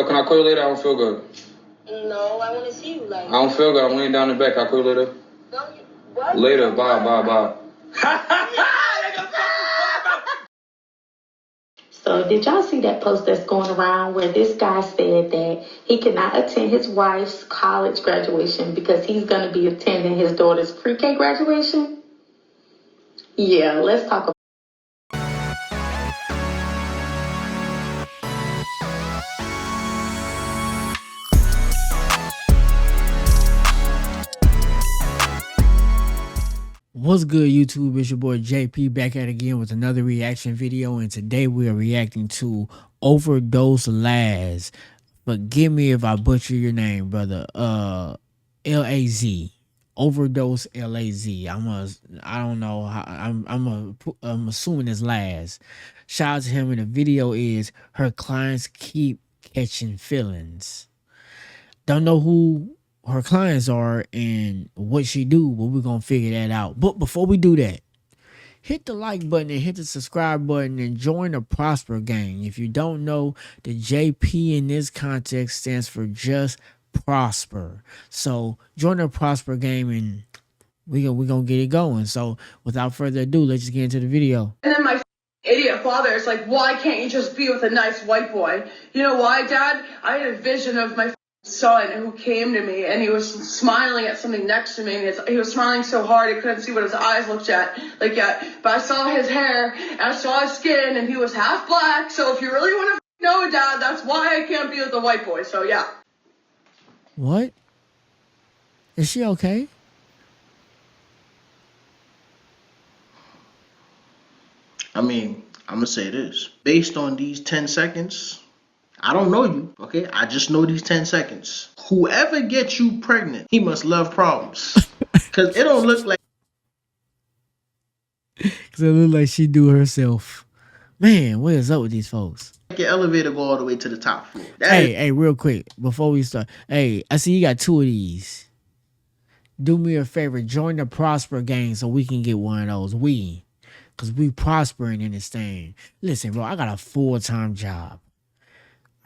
Can I call you later? I don't feel good. No, I want to see you. Like, I don't feel good. I'm laying down in the bed. Can I call you later? No, what? Later. Bye. So did y'all see that post that's going around where this guy said that he cannot attend his wife's college graduation because he's going to be attending his daughter's pre-K graduation? Yeah, let's talk about What's good, YouTube? It's your boy JP back at it again with another reaction video, and today we are reacting to Overdose Laz. Forgive me if I butcher your name, brother. L-A-Z. Overdose L-A-Z. I don't know how, I'm assuming it's Laz. Shout out to him, and the video is her clients keep catching feelings. Don't know who her clients are and what she do, but we're gonna figure that out. But before we do that, hit the like button and hit the subscribe button and join the Prosper Gang. If you don't know, the JP in this context stands for just prosper. So join the Prosper Gang and we're gonna get it going. So without further ado, let's just get into the video. And then my idiot father is like, why can't you just be with a nice white boy? You know why, Dad? I had a vision of my son who came to me and he was smiling at something next to me, and he was smiling so hard I couldn't see what his eyes looked at but I saw his hair and I saw his skin and he was half black. So if you really want to know, Dad, that's why I can't be with a white boy. So yeah. What? Is she okay? I mean, I'm gonna say this. Based on these 10 seconds, I don't know you, okay? I just know these 10 seconds. Whoever gets you pregnant, he must love problems. Because it don't look like... Because it look like she do herself. Man, what is up with these folks? Your elevator go all the way to the top floor. Hey, real quick, before we start. Hey, I see you got 2 of these. Do me a favor, join the Prosper Gang so we can get one of those. Because we prospering in this thing. Listen, bro, I got a full-time job.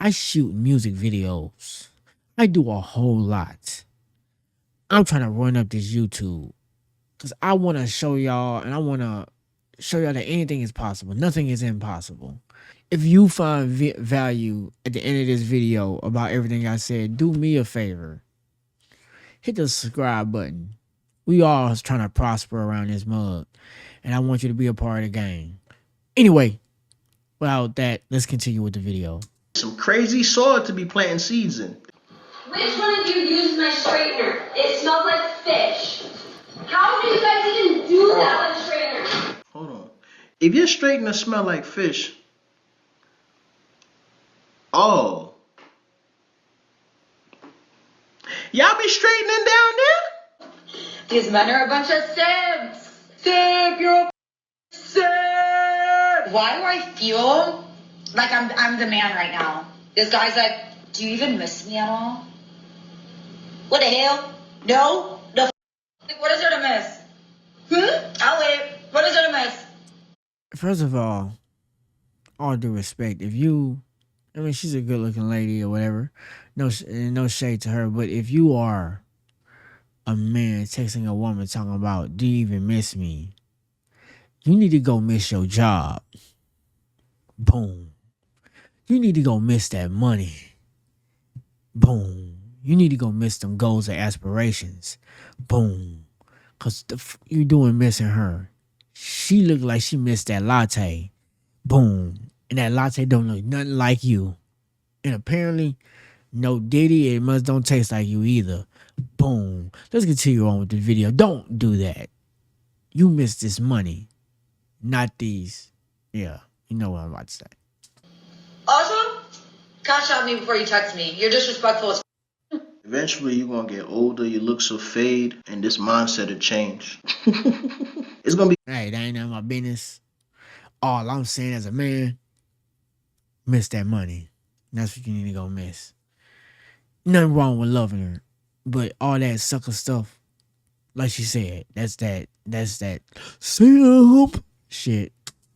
I shoot music videos. I do a whole lot. I'm trying to run up this YouTube because I want to show y'all, and I want to show y'all that anything is possible. Nothing is impossible. If you find value at the end of this video about everything I said, do me a favor. Hit the subscribe button. We all trying to prosper around this mug, and I want you to be a part of the gang. Anyway, without that, let's continue with the video. Some crazy soil to be planting seeds in. Which one of you used my straightener? It smells like fish. How do you guys even do that with straightener? Hold on. If your straightener smell like fish, oh, y'all be straightening down there? These men are a bunch of sibs. Sib, you're a sib. Why do I feel like I'm the man right now? This guy's like, do you even miss me at all? What the hell? No? Like, what is there to miss? I'll wait. What is there to miss? First of all due respect, if you, I mean, she's a good looking lady or whatever, no shade to her, but if you are a man texting a woman talking about, do you even miss me? You need to go miss your job. Boom. You need to go miss that money. Boom. You need to go miss them goals and aspirations. Boom. Because you doing missing her. She looked like she missed that latte. Boom. And that latte don't look nothing like you. And apparently, no Diddy, it must don't taste like you either. Boom. Let's continue on with the video. Don't do that. You missed this money. Not these. Yeah. You know what I'm about to say. Also, cash out me before you text me. You're disrespectful as Eventually, you're going to get older, your looks will fade, and this mindset will change. It's going to be... Hey, that ain't none of my business. All I'm saying as a man, miss that money. That's what you need to go miss. Nothing wrong with loving her. But all that sucker stuff, like she said, that's that simp shit.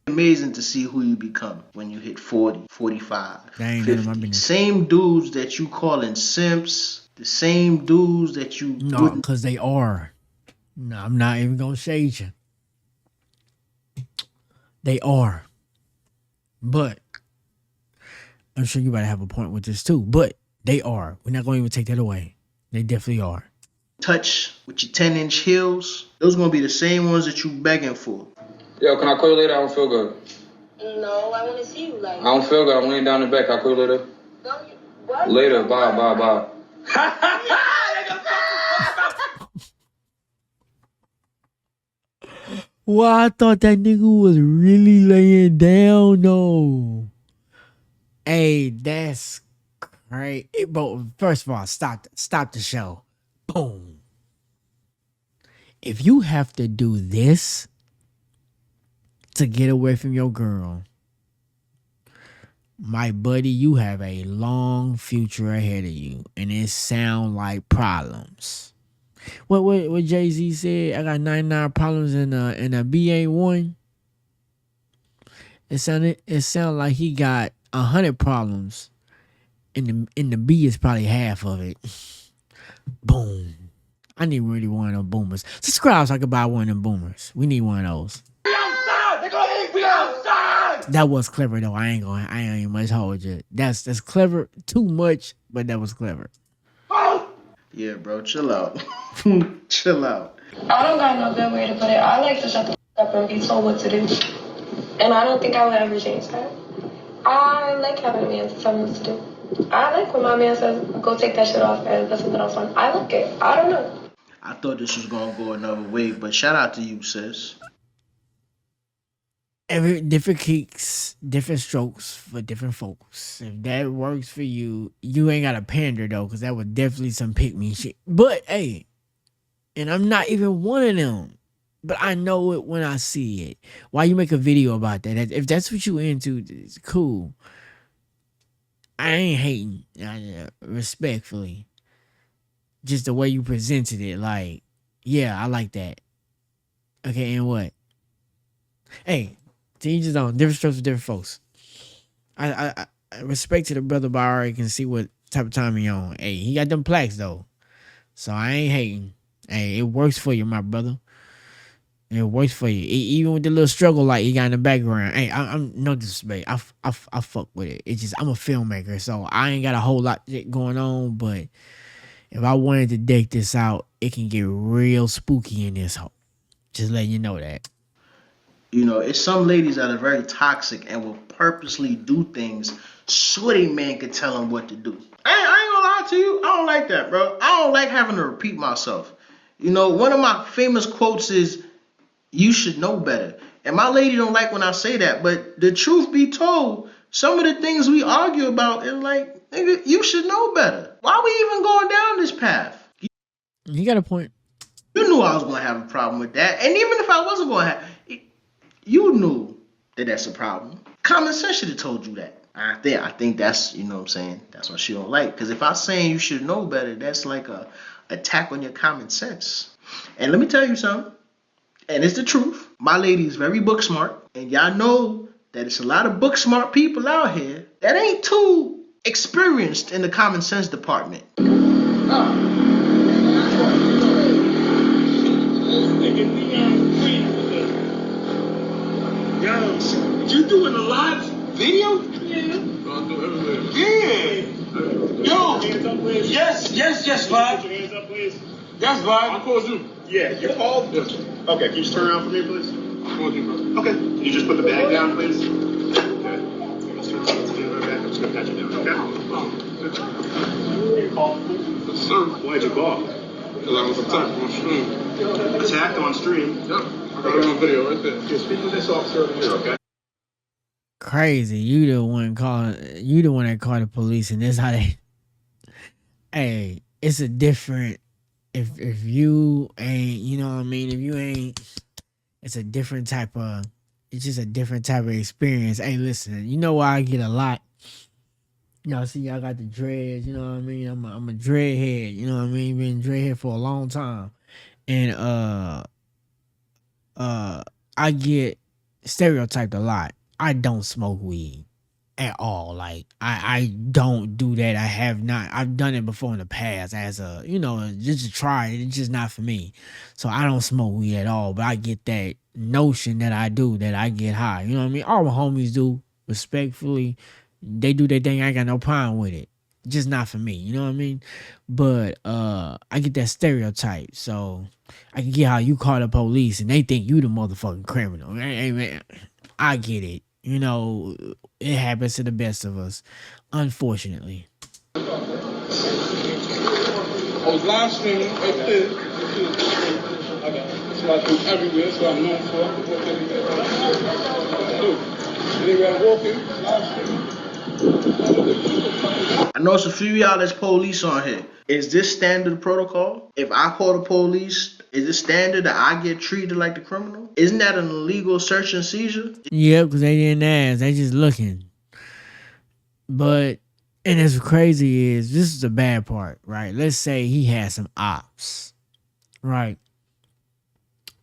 Amazing to see who you become when you hit 40, 45, That ain't none of my 50. business. Same dudes that you calling simps, the same dudes that you No, wouldn't. because they are. No, I'm not even gonna shade you. They are. But I'm sure you better have a point with this too. But they are. We're not gonna even take that away. They definitely are. touch with your 10-inch heels. Those gonna be the same ones that you begging for. Yo, can I call you later? I don't feel good. No, I want to see you. Like, I don't feel good. I'm laying down in the back. Can I call you later? no, what? Later. Bye. Well, I thought that nigga was really laying down though. Hey, that's crazy. But first of all, stop the show. Boom. If you have to do this to get away from your girl, my buddy, you have a long future ahead of you, and it sound like problems. What Jay-Z said? I got 99 problems in a BA1. It sounded like he got 100 problems, and the B is probably half of it. Boom. I need really one of them boomers. Subscribe so I can buy one of them boomers. We need one of those. We outside! They're gonna eat! We outside! That was clever though. I ain't much hold you. That's clever. Too much, but that was clever. Oh! Yeah, bro, chill out. Chill out. I don't got no good way to put it. I like to shut the f- up and be told what to do. And I don't think I would ever change that. I like having a man to tell me what to do. I like when my man says, go take that shit off and put something else on. I like it. I don't know. I thought this was gonna go another way, but shout out to you, sis. Every different kicks, different strokes for different folks. If that works for you, you ain't got to pander though, because that was definitely some pick me shit. But hey, and I'm not even one of them, but I know it when I see it. Why you make a video about that? If that's what you into, it's cool. I ain't hating, respectfully. Just the way you presented it, like, yeah, I like that. Okay, and what? Hey, to each his own. Different strokes for different folks. I respect to the brother, but I already can see what type of time he on. Hey, he got them plaques though, so I ain't hating. Hey, it works for you, my brother. It works for you, even with the little struggle like you got in the background. Hey, I'm no disrespect. I fuck with it. It's just I'm a filmmaker, so I ain't got a whole lot going on. But if I wanted to deck this out, it can get real spooky in this hole. Just letting you know that. You know, it's some ladies that are very toxic and will purposely do things so they man can tell them what to do. I ain't gonna lie to you. I don't like that, bro. I don't like having to repeat myself. You know, one of my famous quotes is, "You should know better." And my lady don't like when I say that, but the truth be told, some of the things we argue about is like, nigga, you should know better. Why we even going down this path? You got a point. You knew I was going to have a problem with that. And even if I wasn't going to have, you knew that that's a problem. Common sense should have told you that. I think that's, you know what I'm saying, that's what she don't like. Because if I'm saying you should know better, that's like a attack on your common sense. And let me tell you something, and it's the truth. My lady is very book smart. And y'all know that it's a lot of book smart people out here that ain't too experienced in the common sense department. Yo, you doing a live video? Yeah. Yo. Yes, Bob. Put your hands up, please. Yes, Bob. I called you. Yeah, you called? Yes. Okay, can you just turn around for me, please? I called you, bro. Okay. Can you just put the bag down, please? Okay. Let's turn around. Let's get right back. I'm just going to pat you down, okay? Yes, sir. Why'd you call? Because I was attacked on stream. Attacked on stream? Yep. I got it on video right there. Just speak with this officer over here, okay? Crazy. You the one that called the police, and this how they. Hey, it's a different. If you ain't, you know what I mean. If you ain't, it's a different type of. It's just a different type of experience. Hey, listen. You know why I get a lot. Y'all see, I got the dreads. You know what I mean. I'm a dreadhead. You know what I mean. Been dreadhead for a long time, and I get stereotyped a lot. I don't smoke weed at all. Like I don't do that. I have not. I've done it before in the past as a, just to try it. It's just not for me. So I don't smoke weed at all. But I get that notion that I do, that I get high. You know what I mean? All my homies do, respectfully. They do their thing. I ain't got no problem with it. Just not for me. You know what I mean? But I get that stereotype. So I can get how you call the police and they think you the motherfucking criminal. Hey, man, I get it. It happens to the best of us, unfortunately. I was live streaming right there. That's what I do everywhere. That's what I'm known for. I work everywhere. I do. Anywhere I'm walking, live streaming. I know it's a few of y'all that's police on here. Is this standard protocol? If I call the police, is it standard that I get treated like the criminal? Isn't that an illegal search and seizure? Yeah, because they didn't ask. They just looking. But, and as crazy is, this is the bad part, right? Let's say he had some ops, right?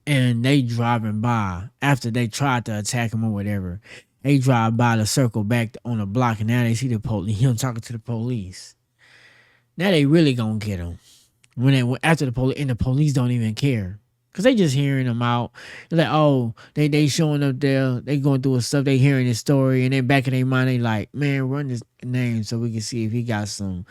And they driving by after they tried to attack him or whatever. They drive by to circle back on the block, and now they see the police. Him talking to the police. Now they really gonna get him after the police, and the police don't even care because they just hearing him out. They're like, oh, they showing up there, they going through his stuff, they hearing his story, and then back in their mind they like, man, run his name so we can see if he got some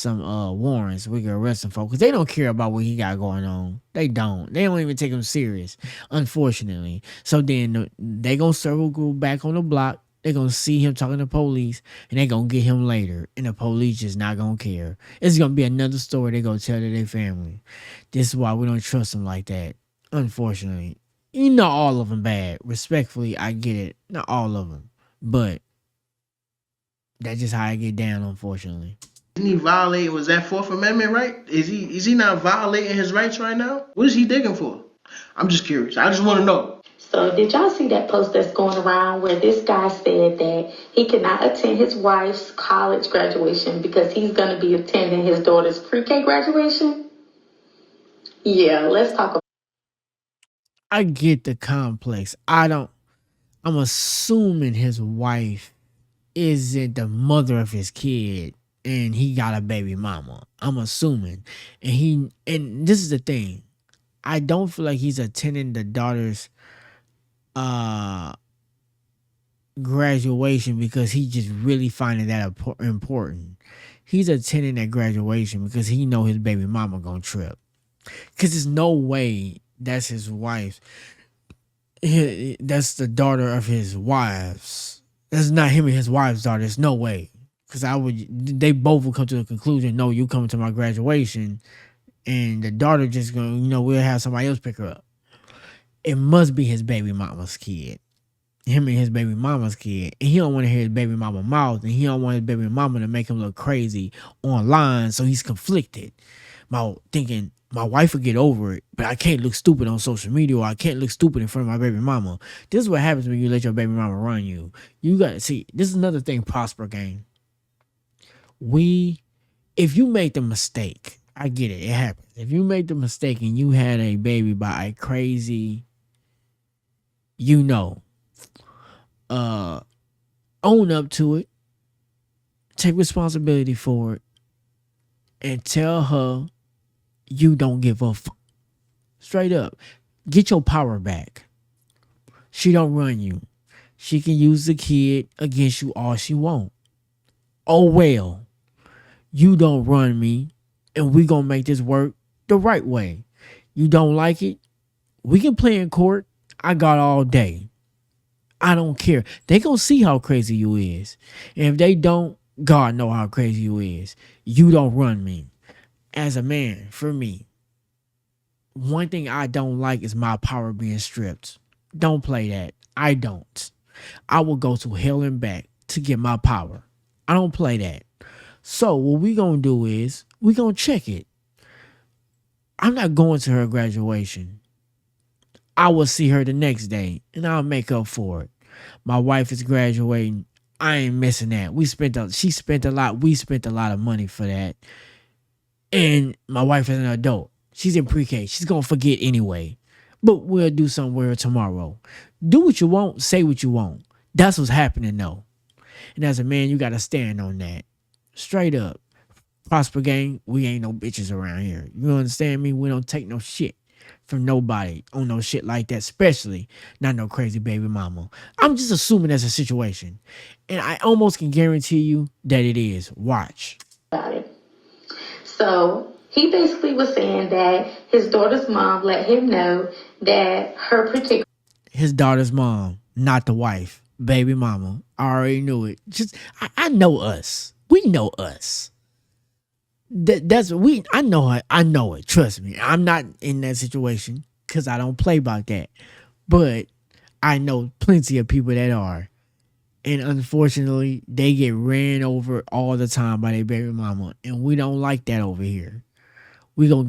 warrants so we can arrest him for. Because they don't care about what he got going on. They don't even take him serious, unfortunately. So then they gonna circle go back on the block. They're going to see him talking to police, and they're going to get him later, and the police just not going to care. It's going to be another story they're going to tell to their family. This is why we don't trust them like that, unfortunately. Not all of them bad. Respectfully, I get it. Not all of them. But that's just how I get down, unfortunately. Isn't he violating, was that 4th Amendment right? Is he not violating his rights right now? What is he digging for? I'm just curious. I just want to know. So did y'all see that post that's going around where this guy said that he cannot attend his wife's college graduation because he's going to be attending his daughter's pre-K graduation? Yeah, let's talk about. I get the complex. I'm assuming his wife isn't the mother of his kid and he got a baby mama. I'm assuming. And this is the thing. I don't feel like he's attending the daughter's graduation because he just really finding that important. He's attending that graduation because he know his baby mama gonna trip. Because there's no way that's his wife. That's the daughter of his wives. That's not him and his wife's daughter. There's no way. Because they both will come to the conclusion, no, you coming to my graduation, and the daughter just gonna, we'll have somebody else pick her up. It must be his baby mama's kid. Him and his baby mama's kid. And he don't want to hear his baby mama mouth. And he don't want his baby mama to make him look crazy online. So he's conflicted. Thinking, my wife will get over it, but I can't look stupid on social media, or I can't look stupid in front of my baby mama. This is what happens when you let your baby mama run you. You got to see, this is another thing, Prosper Gang. If you make the mistake, I get it. It happens. If you make the mistake and you had a baby by a crazy, own up to it, take responsibility for it, and tell her you don't give a fuck. Straight up. Get your power back. She don't run you. She can use the kid against you all she want. Oh well, you don't run me, and we gonna make this work the right way. You don't like it? We can play in court. I got all day. I don't care. They gonna see how crazy you is. And if they don't, God know how crazy you is. You don't run me. As a man, for me, one thing I don't like is my power being stripped. Don't play that. I don't. I will go to hell and back to get my power. I don't play that. So what we gonna do is we gonna check it. I'm not going to her graduation. I will see her the next day and I'll make up for it. My wife is graduating. I ain't missing that. She spent a lot. We spent a lot of money for that. And my wife is an adult. She's in pre-K. She's going to forget anyway. But we'll do something with her tomorrow. Do what you want, say what you want. That's what's happening though. And as a man, you gotta stand on that. Straight up. Prosper gang, we ain't no bitches around here. You understand me? We don't take no shit from nobody on no shit like that, especially not no crazy baby mama. I'm just assuming that's a situation. And I almost can guarantee you that it is. Watch. About it. So he basically was saying that his daughter's mom let him know that her pre-K. His daughter's mom, not the wife, baby mama. I already knew it. I know us. We know us. I know her. I know it. Trust me. I'm not in that situation because I don't play about that. But I know plenty of people that are. And unfortunately, they get ran over all the time by their baby mama. And we don't like that over here. We gonna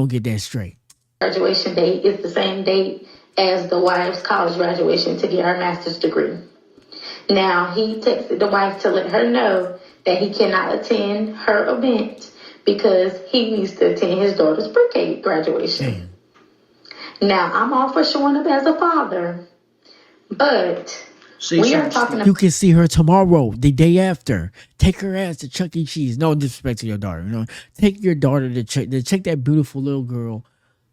get that straight. Graduation date is the same date as the wife's college graduation to get her master's degree. Now, he texted the wife to let her know that he cannot attend her event because he needs to attend his daughter's pre-K graduation. Damn. Now, I'm all for showing up as a father, but we are talking about... You can see her tomorrow, the day after. Take her ass to Chuck E. Cheese. No disrespect to your daughter. You know, take your daughter to check that beautiful little girl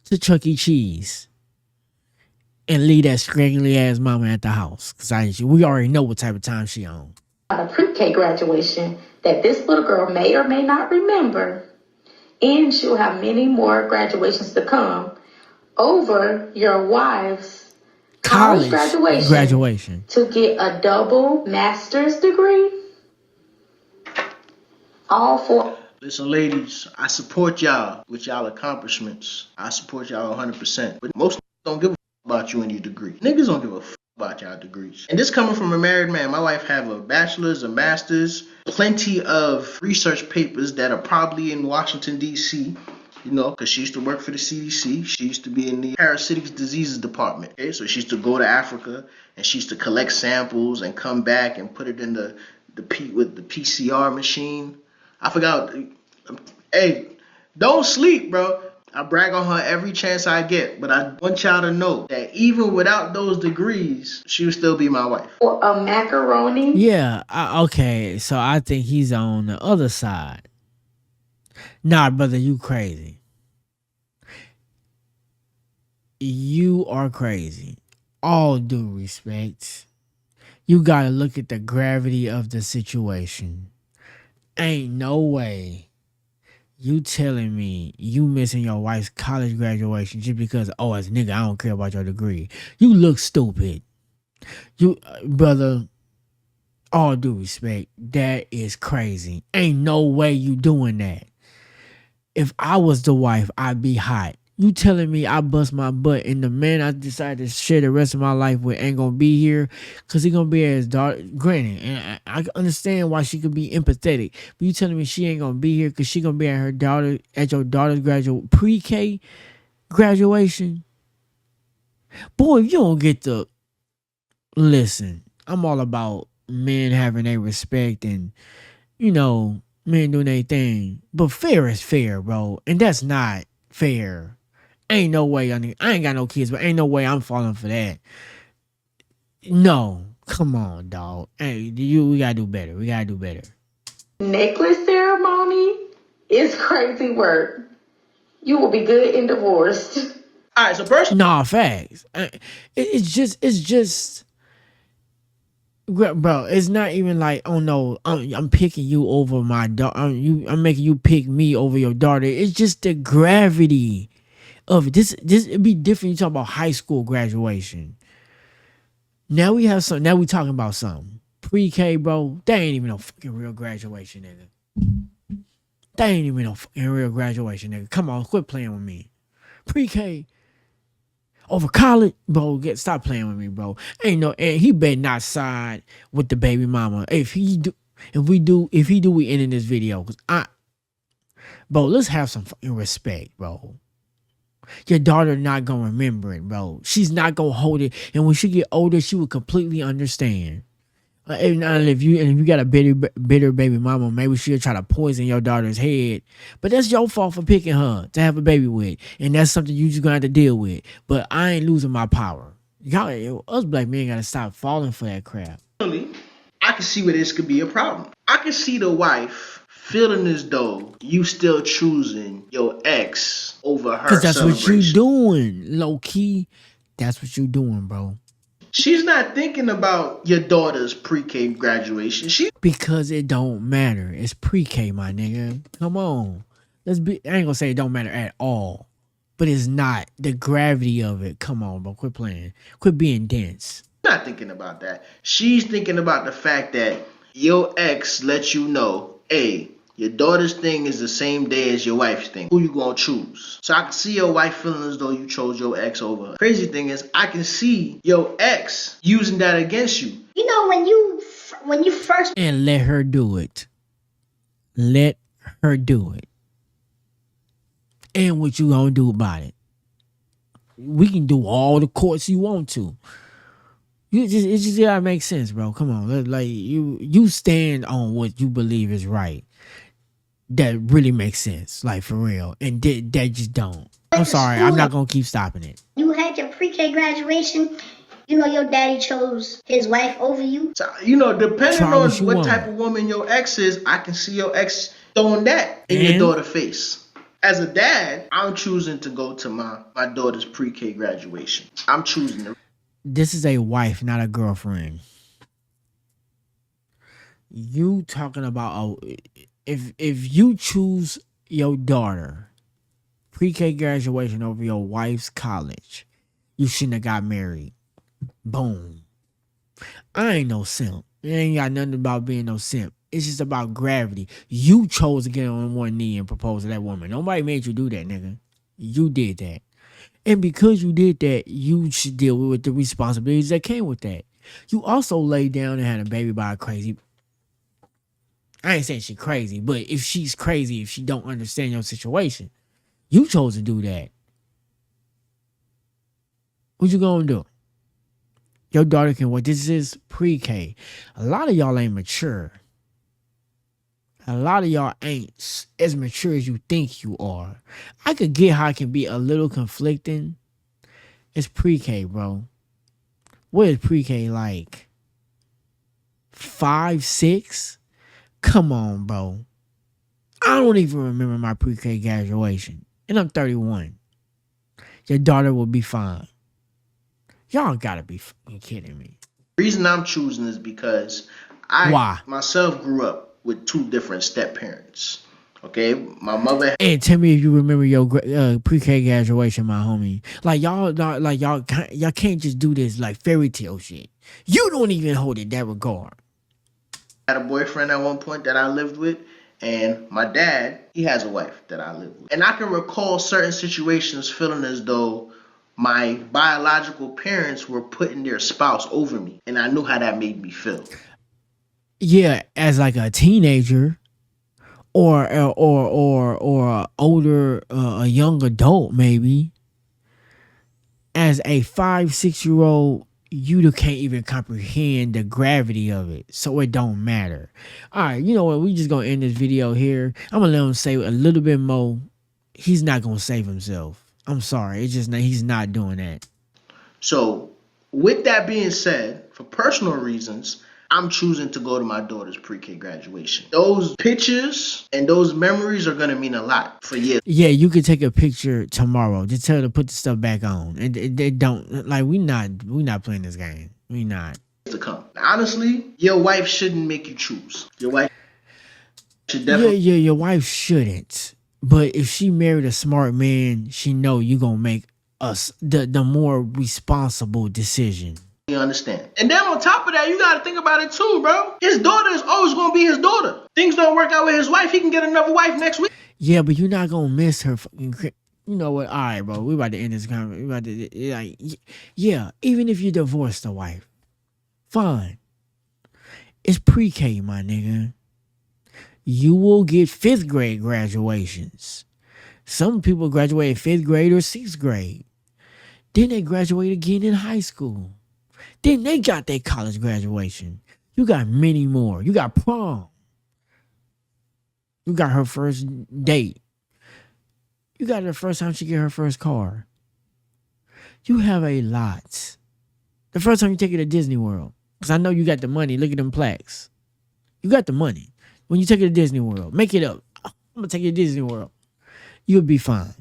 to Chuck E. Cheese. And leave that scraggly ass mama at the house. Because we already know what type of time she on. A pre-K graduation that this little girl may or may not remember. And she'll have many more graduations to come over your wife's college graduation to get a double master's degree. All for... Listen, ladies, I support y'all with y'all accomplishments. I support y'all 100%. But most don't give a about you and your degree. Niggas don't give a about y'all degrees. And this coming from a married man. My wife have a bachelor's, a master's, plenty of research papers that are probably in Washington, D.C., you know, because she used to work for the CDC. She used to be in the parasitic diseases department. Okay, so she used to go to Africa and she used to collect samples and come back and put it in the PCR machine. I forgot. Hey, don't sleep, bro. I brag on her every chance I get, but I want y'all to know that even without those degrees, she would still be my wife. Or a macaroni? Yeah, okay, so I think he's on the other side. Nah, brother, you crazy. You are crazy. All due respect. You gotta look at the gravity of the situation. Ain't no way you telling me you missing your wife's college graduation just because, oh, as a nigga, I don't care about your degree. You look stupid. You, brother, all due respect, that is crazy. Ain't no way you doing that. If I was the wife, I'd be hot. You telling me I bust my butt and the man I decided to share the rest of my life with ain't gonna be here because he gonna be at his daughter. Granted, and I understand why she could be empathetic, but you telling me she ain't gonna be here because she gonna be at your daughter's pre-K graduation? Boy, if you don't get the... Listen, I'm all about men having their respect and, you know, men doing their thing. But fair is fair, bro. And that's not fair. Ain't no way, I ain't got no kids, but ain't no way I'm falling for that. No. Come on, dog. Hey, we gotta do better. We gotta do better. Necklace ceremony is crazy work. You will be good and divorced. All right, so first... Nah, facts. It's just... Bro, it's not even like, oh no, I'm picking you over my daughter. I'm making you pick me over your daughter. It's just the gravity of it. This it'd be different. You talk about high school graduation. Now we have some. Now we talking about something pre-K, bro. That ain't even no fucking real graduation, nigga. That ain't even no fucking real graduation, nigga. Come on, quit playing with me. Pre-K over college, bro. Stop playing with me, bro. Ain't no, and he better not side with the baby mama. If he do, we ending this video. Bro, let's have some fucking respect, bro. Your daughter not gonna remember it, bro. She's not gonna hold it, and when she get older, she will completely understand. And if you got a bitter baby mama, maybe she'll try to poison your daughter's head. But that's your fault for picking her to have a baby with. And that's something you just gonna have to deal with. But I ain't losing my power. Y'all, us black men gotta stop falling for that crap. I can see where this could be a problem. I can see the wife feeling as though you still choosing your ex over her. Cause that's what you doing, low key. That's what you doing, bro. She's not thinking about your daughter's pre-K graduation. Because it don't matter. It's pre-K, my nigga. Come on. I ain't gonna say it don't matter at all. But it's not. The gravity of it. Come on, bro. Quit playing. Quit being dense. Not thinking about that. She's thinking about the fact that your ex lets you know, hey, your daughter's thing is the same day as your wife's thing. Who you gonna choose? So I can see your wife feeling as though you chose your ex over her. Crazy thing is, I can see your ex using that against you. You know, when you first... And let her do it. Let her do it. And what you gonna do about it? We can do all the courts you want to. It just gotta make sense, bro. Come on, like you stand on what you believe is right. That really makes sense, like for real, and that just don't. I'm sorry, I'm not gonna keep stopping it. You had your pre-K graduation. You know your daddy chose his wife over you. So, you know, depending on what type of woman your ex is, I can see your ex throwing that in your daughter's face. As a dad, I'm choosing to go to my daughter's pre-K graduation. I'm choosing to. This is a wife, not a girlfriend. You talking about if you choose your daughter pre-K graduation over your wife's college, you shouldn't have got married. Boom. I ain't no simp. It ain't got nothing about being no simp. It's just about gravity. You chose to get on one knee and propose to that woman. Nobody made you do that, nigga. You did that. And because you did that, you should deal with the responsibilities that came with that. You also laid down and had a baby by a crazy... I ain't saying she crazy, but if she's crazy, if she don't understand your situation, you chose to do that. What you gonna do? Your daughter can what? This is pre-K. A lot of y'all ain't mature. A lot of y'all ain't as mature as you think you are. I could get how it can be a little conflicting. It's pre-K, bro. What is pre-K like? 5, 6? Come on, bro. I don't even remember my pre-K graduation. And I'm 31. Your daughter will be fine. Y'all gotta be fucking kidding me. The reason I'm choosing is because I myself grew up with 2 different step parents. Okay, my mother. And tell me if you remember your pre-K graduation, my homie. Like y'all can't just do this like fairy tale shit. You don't even hold it that regard. I had a boyfriend at one point that I lived with, and my dad, he has a wife that I live with. And I can recall certain situations feeling as though my biological parents were putting their spouse over me, and I knew how that made me feel. Yeah, as like a teenager, or older, a young adult maybe. As a 5, 6-year-old, you can't even comprehend the gravity of it, so it don't matter. All right, you know what? We just gonna end this video here. I'm gonna let him say a little bit more. He's not gonna save himself. I'm sorry. It's just he's not doing that. So, with that being said, for personal reasons, I'm choosing to go to my daughter's pre-K graduation. Those pictures and those memories are going to mean a lot for years. Yeah, you could take a picture tomorrow. Just tell her to put the stuff back on. And they don't, like, we not playing this game. We not. To come. Honestly, your wife shouldn't make you choose. Your wife should definitely. Yeah, your wife shouldn't. But if she married a smart man, she know you going to make us the more responsible decision. You understand? And then on top of that, you got to think about it too, bro. His daughter is always going to be his daughter. Things don't work out with his wife, he can get another wife next week. Yeah, but you're not going to miss her fucking... You know what? All right, bro. We about to end this conversation. We about to, like, yeah, even if you divorce the wife, fine. It's pre-K, my nigga. You will get 5th grade graduations. Some people graduate 5th grade or 6th grade. Then they graduate again in high school. Then they got their college graduation. You got many more. You got prom. You got her first date. You got the first time she get her first car. You have a lot. The first time you take her to Disney World. Because I know you got the money. Look at them plaques. You got the money. When you take her to Disney World, make it up. I'm going to take you to Disney World. You'll be fine.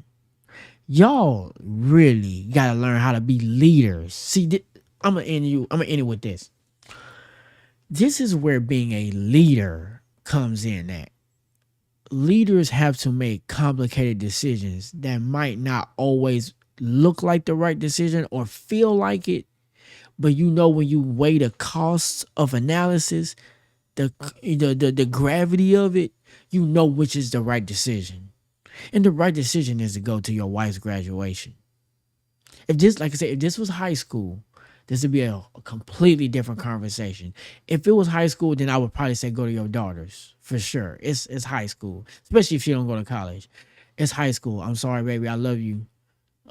Y'all really got to learn how to be leaders. See, I'm going to end it with this. This is where being a leader comes in at. Leaders have to make complicated decisions that might not always look like the right decision or feel like it. But you know, when you weigh the costs of analysis, the gravity of it, you know which is the right decision. And the right decision is to go to your wife's graduation. If this, like I said, if this was high school, this would be a completely different conversation. If it was high school, then I would probably say go to your daughter's for sure. It's high school, especially if you don't go to college. It's high school. I'm sorry, baby. I love you.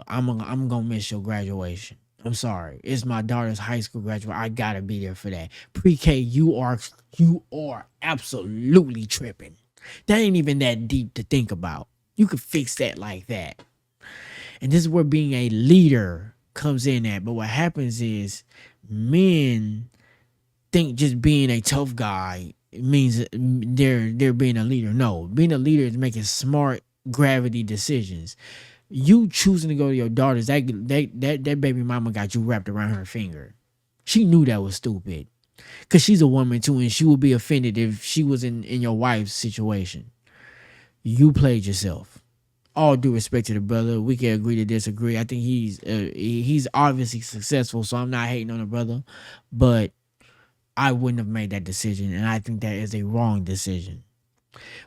I'm gonna miss your graduation. I'm sorry. It's my daughter's high school graduation. I gotta be there for that. Pre-K, you are absolutely tripping. That ain't even that deep to think about. You could fix that like that. And this is where being a leader comes in at. But what happens is men think just being a tough guy means they're being a leader. No, being a leader is making smart gravity decisions. You choosing to go to your daughter's, that baby mama got you wrapped around her finger. She knew that was stupid. Because she's a woman too, and she would be offended if she was in your wife's situation. You played yourself. All due respect to the brother, we can agree to disagree. I think he's obviously successful, so I'm not hating on the brother. But I wouldn't have made that decision, and I think that is a wrong decision.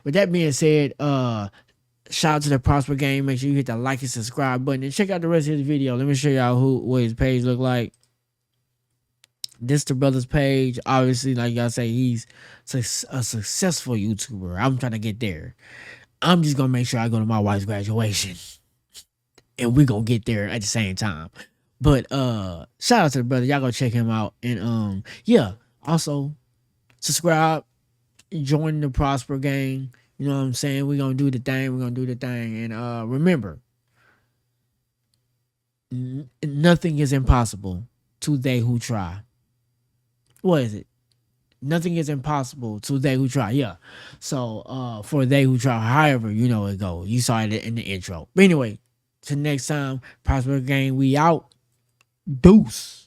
With that being said, shout out to the Prosper Gang. Make sure you hit the like and subscribe button, and check out the rest of his video. Let me show y'all what his page look like. This the brother's page. Obviously, like y'all say, he's a successful YouTuber. I'm trying to get there. I'm just gonna make sure I go to my wife's graduation, and we gonna get there at the same time. But shout out to the brother. Y'all go check him out, and yeah. Also, subscribe, join the Prosper Gang. You know what I'm saying? We're gonna do the thing. We're gonna do the thing, and remember, nothing is impossible to they who try. What is it? Nothing is impossible to they who try. Yeah. So for they who try, however you know it goes. You saw it in the intro. But anyway, till next time, Prosper Gang, we out. Deuce.